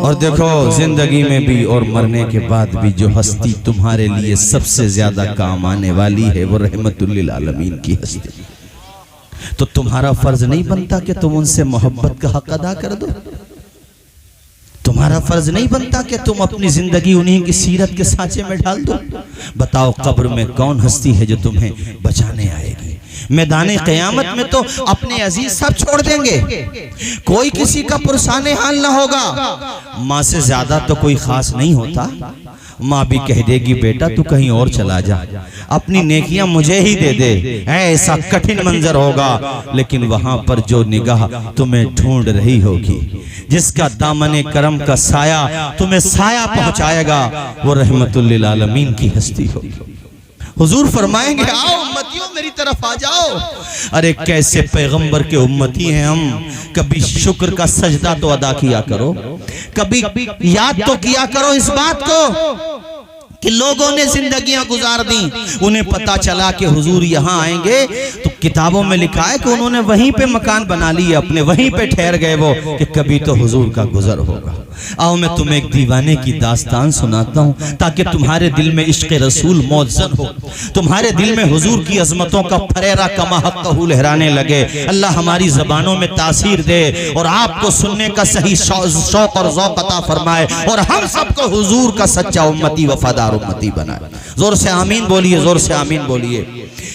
और देखो जिंदगी में भी और मरने के बाद भी जो हस्ती तुम्हारे लिए सबसे ज्यादा काम आने वाली है वो रहमतुल लिल आलमीन की हस्ती। तो तुम्हारा फर्ज नहीं बनता कि तुम उनसे मोहब्बत का हक अदा कर दो? तुम्हारा फर्ज नहीं बनता कि तुम अपनी जिंदगी उन्हीं की सीरत के सांचे में डाल दो? बताओ कब्र में कौन हस्ती है जो तुम्हें बचाने आएगी? मैदान क़यामत में तो अपने अजीज सब छोड़ देंगे, कोई किसी का पुरसाने हाल ना होगा। माँ से ज्यादा तो कोई खास नहीं होता। माँ भी कह देगी बेटा तू कहीं और चला जा, अपनी नेकियां मुझे ही दे दे। ऐसा कठिन मंजर होगा, लेकिन वहां पर जो निगाह तुम्हें ढूंढ रही होगी, जिसका दामने करम का साया तुम्हें साया पहुंचाएगा, वो रहमतुल लिल आलमीन की हस्ती होगी। हुजूर फरमाएंगे आओ उम्मतियों मेरी तरफ आ जाओ। अरे कैसे पैगंबर के उम्मती हैं हम। कभी शुक्र का सजदा तो अदा किया करो, कभी याद तो किया करो इस बात को कि लोगों ने जिंदगियां गुजार दी, उन्हें पता चला कि हुजूर यहाँ आएंगे तो किताबों में लिखा है कि उन्होंने वहीं पे मकान बना लिए अपने, वहीं पे ठहर गए वो कि कभी तो हुजूर का गुजर होगा। आओ मैं तुम्हें एक दीवाने की दास्तान सुनाता हूँ ताकि तुम्हारे दिल में इश्क़ रसूल मौजन हो, तुम्हारे दिल में हुजूर की अजमतों का फरेरा कमा हक़्क़हू लहराने लगे। अल्लाह हमारी ज़बानों में तासीर दे और आपको सुनने का सही शौक़ और ज़ौक़ अता फरमाए और हम सबको हुजूर का सच्चा उम्मती वफादार उम्मती बनाए। जोर से आमीन बोलिए, जोर से आमीन बोलिए।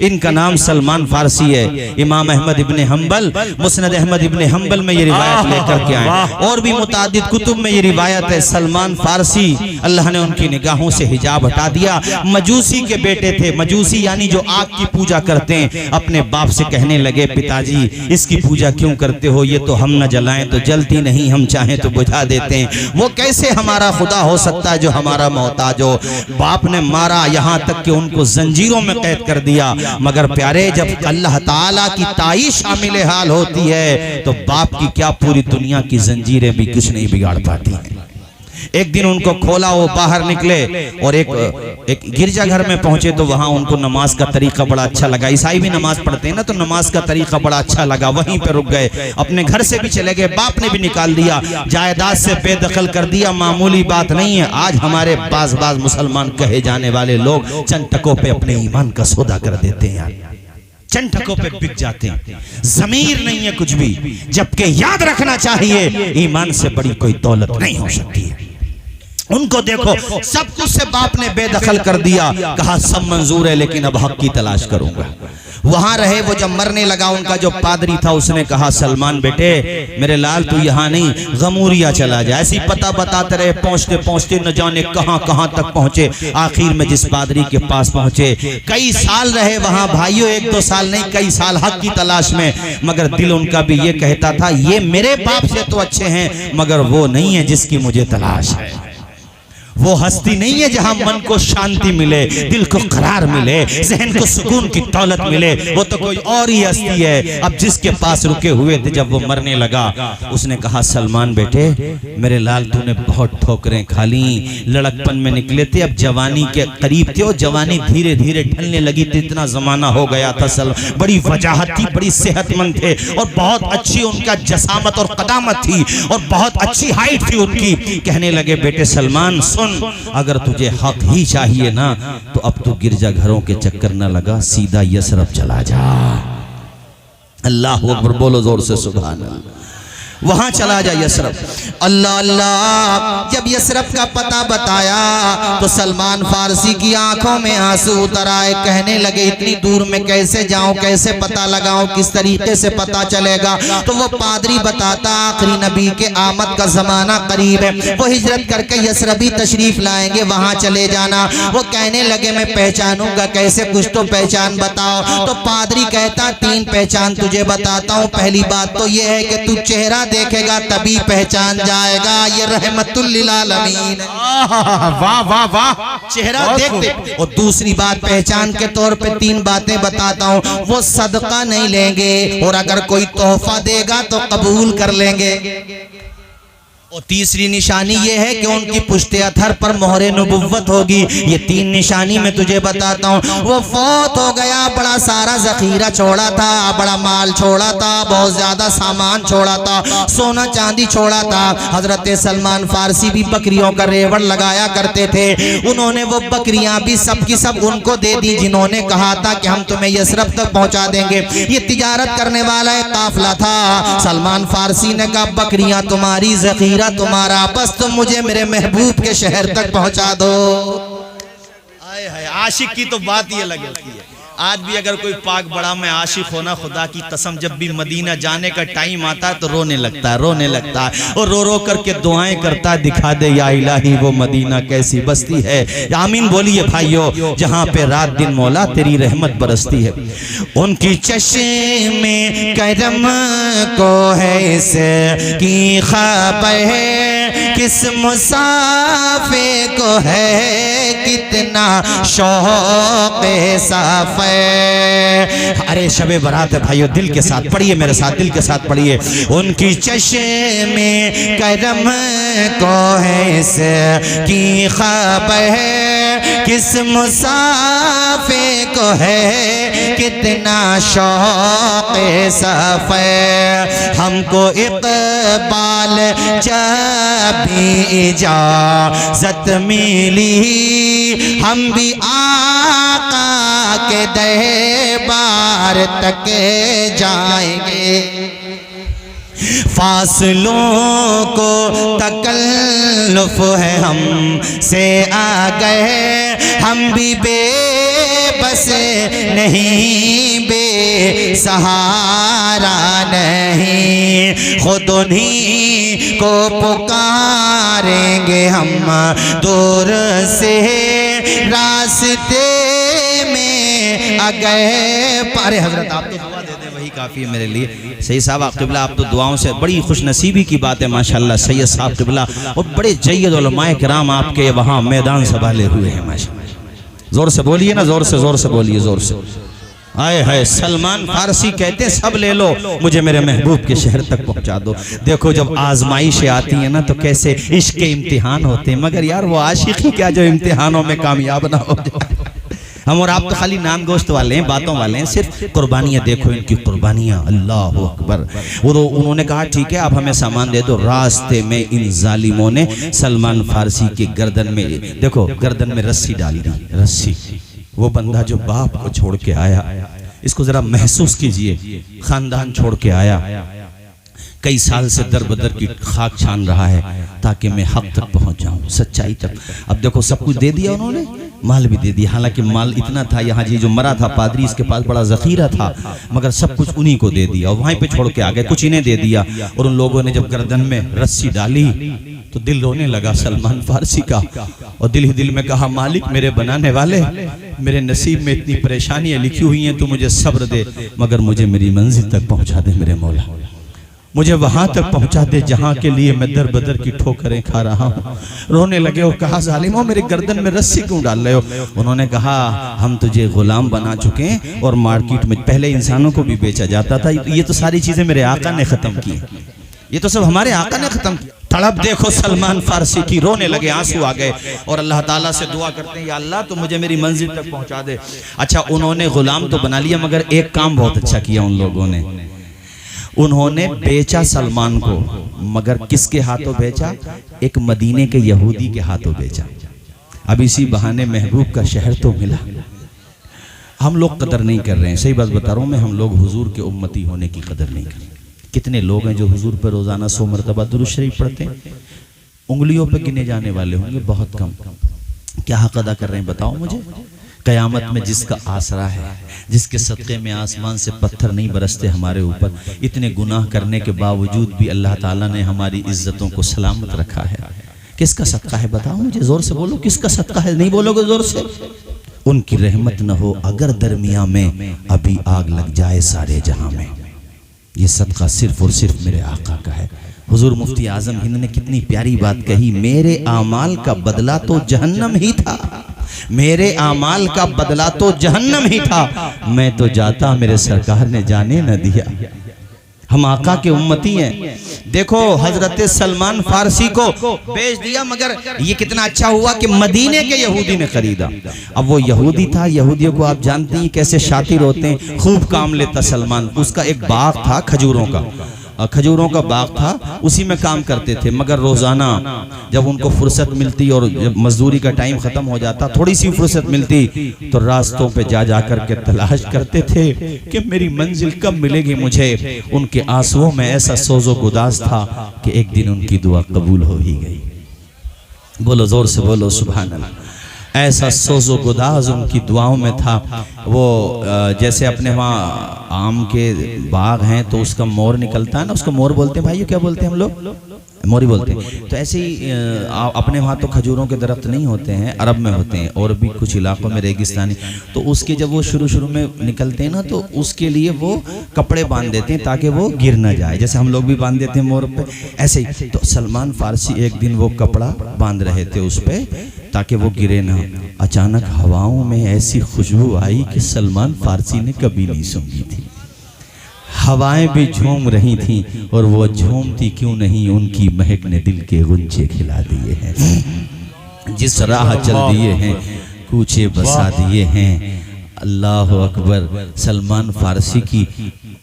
इनका नाम सलमान फारसी है। इमाम अहमद इब्ने हम्बल मुस्नद अहमद इब्ने हम्बल में ये रिवायत लेकर के आए और भी मुतादिद कुतुब में ये रिवायत है। सलमान फारसी अल्लाह ने उनकी निगाहों से हिजाब हटा दिया। मजूसी के बेटे थे, मजूसी यानी जो आग की पूजा करते हैं। अपने बाप से कहने लगे पिताजी इसकी पूजा क्यों करते हो, ये तो हम न जलाएं तो जलती नहीं, हम चाहें तो बुझा देते हैं। वो कैसे हमारा खुदा हो सकता है जो हमारा मोहताज हो। बाप ने मारा, यहाँ तक कि उनको जंजीरों में कैद कर दिया। मगर प्यारे जब अल्लाह ताला की ताई शामिल हाल होती है तो बाप की क्या पूरी दुनिया की जंजीरें भी कुछ नहीं बिगाड़ पाती हैं। एक दिन उनको खोला, वो बाहर निकले और एक गिरजा घर में पहुंचे तो वहां उनको नमाज का तरीका बड़ा अच्छा लगा। ईसाई भी नमाज पढ़ते हैं ना, तो नमाज का तरीका बड़ा अच्छा लगा, वहीं पे रुक गए। अपने घर से भी चले गए, बाप ने भी निकाल दिया, जायदाद से बेदखल कर दिया। मामूली बात नहीं है। आज हमारे बाज मुसलमान कहे जाने वाले लोग चंद टकों पे अपने ईमान का सौदा कर देते हैं यार, चंद टकों पे बिक जाते हैं। ज़मीर नहीं है कुछ भी, जबकि याद रखना चाहिए ईमान से बड़ी कोई दौलत नहीं हो सकती है। उनको देखो सब कुछ से बाप ने बेदखल कर दिया, कहा सब मंजूर है लेकिन अब हक की तलाश करूंगा। वहां रहे। वो जब मरने लगा उनका जो पादरी था उसने कहा सलमान बेटे मेरे लाल तू यहाँ नहीं गमूरिया चला जा। ऐसी पता बताते रहे, पहुंचते पहुंचते न जाने कहां कहां तक पहुंचे। आखिर में जिस पादरी के पास पहुंचे, कई साल रहे वहां भाइयों, 1-2 साल नहीं कई साल हक की तलाश में। मगर दिल उनका भी ये कहता था ये मेरे बाप से तो अच्छे हैं मगर वो नहीं है जिसकी मुझे तलाश है। वो हस्ती नहीं है जहां मन को शांति मिले, दिल को करार मिले, जहन को सुकून की दौलत मिले, वो तो कोई और ही हस्ती है। अब जिसके पास रुके हुए थे जब वो मरने लगा उसने कहा सलमान बेटे मेरे लाल तूने बहुत ठोकरें खा ली, लड़कपन में निकले थे, अब जवानी के करीब थे और जवानी धीरे धीरे ढलने लगी थी, इतना जमाना हो गया था। बड़ी वजाहत थी, बड़ी सेहतमंद थे और बहुत अच्छी उनका जसामत और कदामत थी और बहुत अच्छी हाइट थी उनकी। कहने लगे बेटे सलमान सुन, अगर तुझे हक ही चाहिए ना तो अब तू गिरजा घरों के चक्कर न लगा, सीधा यसरफ चला जा। अल्लाह अकबर बोलो जोर से सुभान अल्लाह। वहां चला जा यसरफ। अल्लाह अल्लाह। जब यसरफ का पता बताया तो सलमान फारसी की आंखों में आंसू उतर आए। कहने लगे इतनी दूर में कैसे जाऊं, कैसे पता लगाऊं, किस तरीके से पता चलेगा। तो वो पादरी बताता आखिरी नबी के आमद का जमाना करीब है, वो हिजरत करके यसरफी तशरीफ लाएंगे, वहां चले जाना। वो कहने लगे मैं पहचानूंगा कैसे, कुछ तो पहचान बताओ। तो पादरी कहता 3 पहचान तुझे बताता हूँ। पहली बात तो ये है कि तू चेहरा देखेगा तभी पहचान जाएगा ये रहमतुल लिल आलमीन। वाह वाह वाह, चेहरा देखते। और दूसरी बात पहचान के तौर पे 3 बातें बताता हूँ। वो सदका नहीं लेंगे और अगर कोई तोहफा देगा तो कबूल कर लेंगे। और तीसरी निशानी ये है कि उनकी पुश्ते अथर पर मोहरे नबुव्वत होगी। ये 3 निशानी मैं तुझे बताता हूँ। वो फौत हो गया, बड़ा सारा जखीरा छोड़ा था, बड़ा माल छोड़ा था, बहुत ज्यादा सामान छोड़ा था, सोना चांदी छोड़ा था। हजरत सलमान फारसी भी बकरियों का रेवड़ लगाया करते थे। उन्होंने वो बकरियां भी सब की सब उनको दे दी जिन्होंने कहा था कि हम तुम्हें यसरफ तक पहुंचा देंगे। ये तिजारत करने वाला एक काफिला था। सलमान फारसी ने कहा बकरियां तुम्हारी, जखीरा तुम्हारा, बस तुम मुझे मेरे महबूब के शहर तक पहुंचा दो। आए हाय, आशिक की तो बात ही अलग होती है। आज भी अगर कोई पाक बड़ा में आशिक होना, खुदा की कसम जब भी मदीना जाने का टाइम आता है तो रोने लगता है, रोने लगता है और रो रो करके दुआएं करता है, दिखा दे या इलाही वो मदीना कैसी बस्ती है। आमीन बोलिए भाइयों, जहाँ पे रात दिन मौला तेरी रहमत बरसती है। उनकी चश्मे करम को है इसकी खबर है, किस मुसाफे को है कितना शौक सफर। अरे शबे बरात है भाइयों, दिल के साथ पढ़िए, मेरे साथ दिल के साथ पढ़िए। उनकी चश्मे करम को है इसकी खबर है, किस मुसाफे को है कितना शौक सफर। हमको इक़बाल जब भी इजाज़त मिली, हम भी आका के दरबार तक जाएंगे। फासलों को तकल्लुफ है हम से आ गए, हम भी बेबस नहीं, बेसहारा नहीं, खुद उन्हीं को पुकारेंगे हम दूर से रास्ते में आ गए। पारे हजरत आप तो दुआ दे दें, वही काफ़ी है मेरे लिए। सैयद साहब क़िबला, आप तो दुआओं से बड़ी खुशनसीबी की बात है माशाल्लाह। सैयद साहब क़िबला और बड़े जय्यद उलमाए किराम आपके वहाँ मैदान संभाले हुए हैं माशाल्लाह। जोर से बोलिए ना, जोर से बोलिए, जोर से। आए हाय, सलमान फारसी कहते हैं सब ले लो, मुझे मेरे महबूब के शहर तक पहुंचा दो। देखो जब आजमाइशें आती हैं ना तो कैसे इश्क के इम्तिहान होते हैं, मगर यार वो आशिक ही क्या जो इम्तिहानों में कामयाब ना हो जाए। हम और आप तो खाली नाम गोश्त वाले हैं, बातों वाले हैं, सिर्फ कुर्बानियाँ देखो इनकी कुर्बानियाँ, अल्लाह अकबर। वो तो उन्होंने कहा ठीक है आप हमें सामान दे दो। रास्ते में इन जालिमों ने सलमान फारसी के गर्दन में, देखो गर्दन में रस्सी डाल दी, रस्सी। वो बंदा जो बाप को छोड़ के आया, इसको जरा महसूस कीजिए, खानदान छोड़ के आया, कई साल से दर बदर की खाक छान रहा है ताकि मैं हक तक पहुंच जाऊं, सच्चाई तक। अब देखो सब कुछ दे दिया उन्होंने, माल भी दे दिया, हालांकि माल इतना था, यहाँ जी जो मरा था पादरी इसके पास बड़ा जखीरा था, मगर सब कुछ उन्हीं को दे दिया और वहीं पे छोड़ के आ गए, कुछ इन्हें दे दिया। और उन लोगों ने जब गर्दन में रस्सी डाली तो दिल रोने लगा सलमान फारसी का, और दिल ही दिल में कहा मालिक मेरे बनाने वाले, मेरे नसीब में इतनी परेशानियां लिखी हुई हैं, तो मुझे सब्र दे, मगर मुझे मेरी मंजिल तक पहुंचा दे मेरे मौला, मुझे वहां तक पहुंचा दे जहां के लिए मैं दर बदर की ठोकरें खा रहा हूं। रोने लगे और कहा जालिमों मेरे गर्दन में रस्सी क्यों डाल रहे हो? उन्होंने कहा हम तुझे गुलाम बना चुके हैं और मार्केट में पहले इंसानों को भी बेचा जाता था, ये तो सारी चीजें मेरे आका ने खत्म की, ये तो सब हमारे आका ने खत्म किया। तड़प देखो सलमान फारसी की, रोने लगे, आंसू आ गए और अल्लाह ताला से दुआ करते हैं या अल्लाह तो मुझे मेरी मंजिल तक पहुंचा दे। अच्छा उन्होंने गुलाम तो बना लिया, मगर एक काम बहुत अच्छा किया उन लोगों ने, उन्होंने बेचा सलमान को, मगर किसके हाथों बेचा? एक मदीने के यहूदी के हाथों बेचा। अब इसी बहाने महबूब का शहर तो मिला। हम लोग कदर नहीं कर रहे हैं, सही बात बता रहा हूँ मैं, हम लोग हुजूर के उम्मती होने की कदर नहीं कर रहे। कितने लोग हैं जो हुजूर पर रोजाना 100 मरतबा दुरूद शरीफ पढ़ते हैं? उंगलियों पे गिने जाने वाले होंगे, बहुत कम। क्या हक अदा कर रहे हैं बताओ मुझे? कयामत में जिसका आसरा है, जिसके सदक़े में आसमान से पत्थर नहीं बरसते हमारे ऊपर, इतने गुनाह करने के बावजूद भी अल्लाह ताला ने हमारी इज्जतों को सलामत रखा है, किसका सदका है बताओ मुझे? जोर से बोलो, किसका सदका है? नहीं बोलोगे जोर से? उनकी रहमत न हो अगर दरमिया में अभी आग लग जाए सारे जहां में, ये सदका सिर्फ और सिर्फ मेरे आका का है। हुजूर मुफ्ती आजम हिंद ने कितनी प्यारी बात कही, मेरे आमाल का बदला तो जहन्नम ही था, मेरे आमाल का बदला तो जहन्नम ही था, मैं तो जाता मेरे सरकार ने जाने न दिया। हम आका के उम्मती हैं। देखो हजरत सलमान फारसी को बेच दिया, मगर ये कितना अच्छा हुआ कि मदीने के यहूदी ने खरीदा। अब वो यहूदी था, यहूदियों को आप जानते हैं कैसे शातिर होते हैं, खूब काम लेता सलमान। उसका एक बाग था खजूरों का बाग था, उसी में काम करते थे। मगर रोजाना जब उनको फुर्सत मिलती और जब मजदूरी का टाइम खत्म हो जाता, थोड़ी सी फुर्सत मिलती तो रास्तों पे जा कर के तलाश करते थे कि मेरी मंजिल कब मिलेगी मुझे। उनके आंसुओं में ऐसा सोजो गुदास था कि एक दिन उनकी दुआ कबूल हो ही गई। बोलो जोर से बोलो सुभान अल्लाह। ऐसा सोजो गुदाज उनकी दुआओं में था। वो जैसे अपने वहाँ आम के बाग हैं तो उसका मोर निकलता है ना, उसको मोर बोलते हैं भाई, क्या बोलते हैं हम लोग? मोरी बोलते हैं। तो ऐसे ही अपने वहाँ तो खजूरों के दरख्त नहीं होते हैं, अरब में होते हैं और भी कुछ इलाकों में रेगिस्तानी। तो उसके जब वो शुरू में निकलते हैं ना, तो उसके लिए वो कपड़े बांध देते हैं ताकि वो गिर ना जाए, जैसे हम लोग भी बांध देते हैं मोर पे, ऐसे ही। तो सलमान फारसी एक दिन वो कपड़ा बांध रहे थे उस पे ताकि वो गिरे ना। अचानक हवाओं में ऐसी खुशबू आई कि सलमान फारसी ने कभी नहीं सूंघी थी। हवाएं भी झूम रही थीं और वो झूमती क्यों नहीं, उनकी महक ने दिल के गुंजे खिला दिए हैं। जिस राह चल दिए हैं कूचे बसा दिए हैं। अल्लाह अकबर। सलमान फारसी की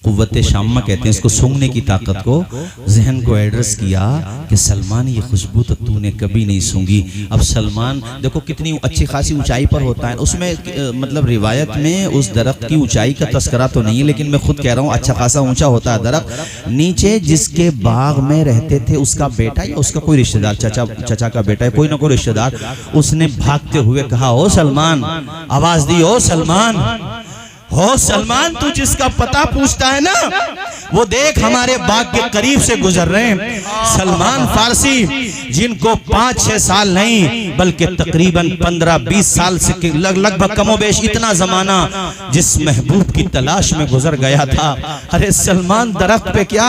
कुव्वत शामा कहते हैं इसको, सूंघने की ताकत को, जहन को एड्रेस किया कि सलमान ये खुशबू तो तूने कभी नहीं सूंघी। अब सलमान देखो कितनी अच्छी खासी ऊंचाई पर होता है, उसमें मतलब रिवायत में उस दरख्त की ऊंचाई का तस्करा तो नहीं है, लेकिन मैं खुद कह रहा हूँ अच्छा खासा ऊंचा होता है दरख्त। नीचे जिसके बाग में रहते थे उसका बेटा या उसका कोई रिश्तेदार, चचा का बेटा है, कोई ना कोई रिश्तेदार, उसने भागते हुए कहा, ओ सलमान, आवाज दी, ओ सलमान, हो सलमान, तू जिसका पता पूछता है ना, वो देख हमारे बाग के करीब से गुजर रहे हैं। सलमान फारसी जिनको 5-6 साल नहीं बल्कि तकरीबन 15-20 साल से लगभग कमोबेश इतना जमाना जिस महबूब की तलाश में गुजर गया था। अरे सलमान दरख्त पे क्या,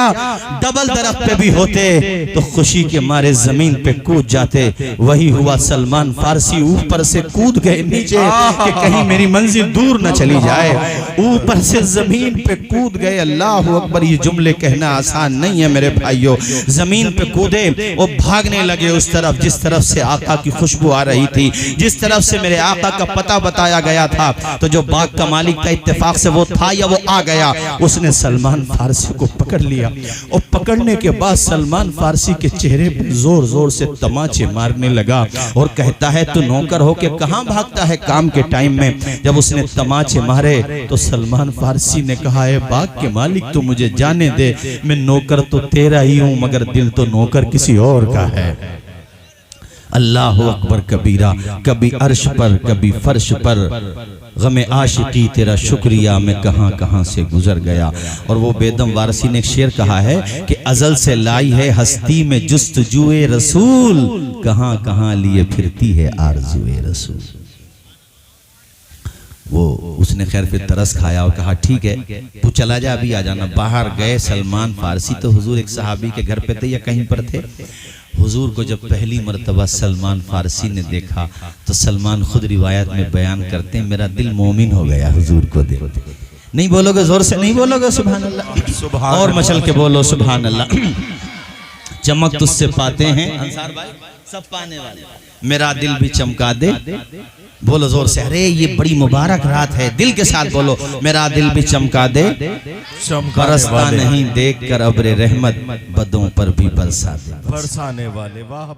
डबल दरख्त पे भी होते तो खुशी के मारे जमीन पे कूद जाते। वही हुआ, सलमान फारसी ऊपर से कूद गए नीचे कि कहीं मेरी मंजिल दूर न चली जाए। ऊपर से जमीन पे कूद गए। अल्लाह अकबर। ये जुमले कहना आसान नहीं है मेरे भाइयों। जमीन पे कूदे और भागने लगे उस तरफ जिस तरफ से आका की खुशबू आ रही थी, जिस तरफ से मेरे आका का पता बताया गया था। तो जो बाग का मालिक था इत्तेफाक से वो था या वो आ गया, उसने सलमान फारसी को पकड़ लिया और पकड़ने के बाद सलमान फारसी के चेहरे पर जोर जोर से तमाचे मारने लगा और कहता है, तू नौकर हो के कहां भागता है काम के टाइम में। जब उसने तमाचे मारे तो सलमान फारसी ने कहा, है बाग के मालिक तो मुझे जाने दे, मैं नौकर तो तेरा ही हूं मगर दिल तो नौकर किसी और का है। अल्लाह अकबर कबीरा। कभी अर्श पर कभी फर्श पर गमे आशिकी तेरा शुक्रिया मैं कहां कहां से गुजर गया। और वो बेदम वारसी ने एक शेर कहा है कि अजल से लाई है हस्ती में जुस्तजुए रसूल, कहां कहां लिए फिरती है आरज़ुए रसूल। वो उसने खैर फिर तरस खाया और कहा, ठीक है तू चला जा, अभी आ जाना। बाहर गए सलमान फारसी तो हुजूर एक सहाबी के घर पे थे या कहीं पर थे। हुजूर को जब पहली मर्तबा सलमान फारसी ने देखा तो सलमान खुद रिवायत में बयान करते हैं, मेरा दिल मोमिन हो गया हुजूर को देख। नहीं बोलोगे, जोर से नहीं बोलोगे सुभान अल्लाह, और मचल के बोलो सुभान अल्लाह। चमक तुझसे पाते हैं अंसार भाई सब पाने वाले, मेरा दिल भी चमका दे। बोलो जोर से, अरे ये बड़ी मुबारक रात है, दिल के साथ बोलो, मेरा दिल भी चमका दे। बरसता नहीं देख कर अब्रे रहमत, बदों पर भी बरसा दे। बरसाने वाले वाह।